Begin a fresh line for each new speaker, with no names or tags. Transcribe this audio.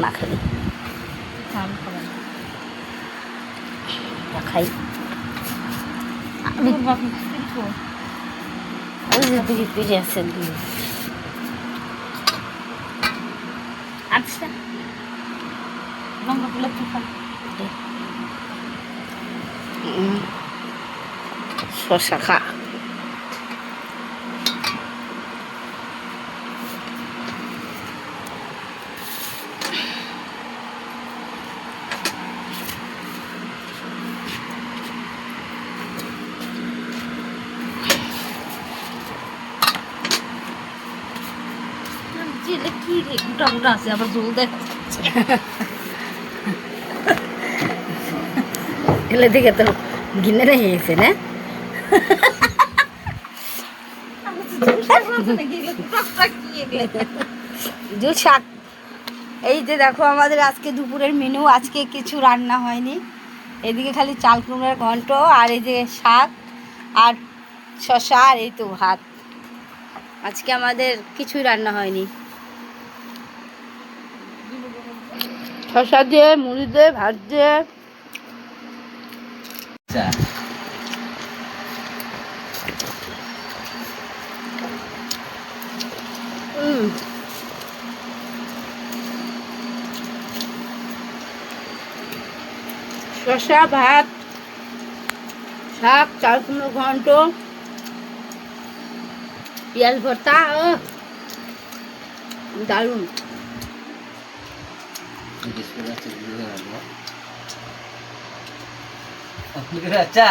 না খেলে খাই। পেরে আছে
আচ্ছা লঙ্কাগুলো
শশা খা।
কি রে গোটা গোটা আছে আবার জল দেখা যাচ্ছে।
এগুলো দেখে তো গিনে রেখে গেছে না। জুল শাক। এই যে দেখো আমাদের আজকে দুপুরের মেনু। আজকে কিছু রান্না হয়নি, এদিকে খালি চাল কুমড়ার ঘন্ট আর এই যে শাক আর শশা আর এই তো ভাত। আজকে আমাদের কিছুই রান্না হয়নি। শশা দিয়ে মুড়ি দিয়ে ভাত দিয়ে শশা ভাত শাক চাল কুমড়ো ঘন্ট পেঁয়াজ ভর্তা দারুণ।
আচ্ছা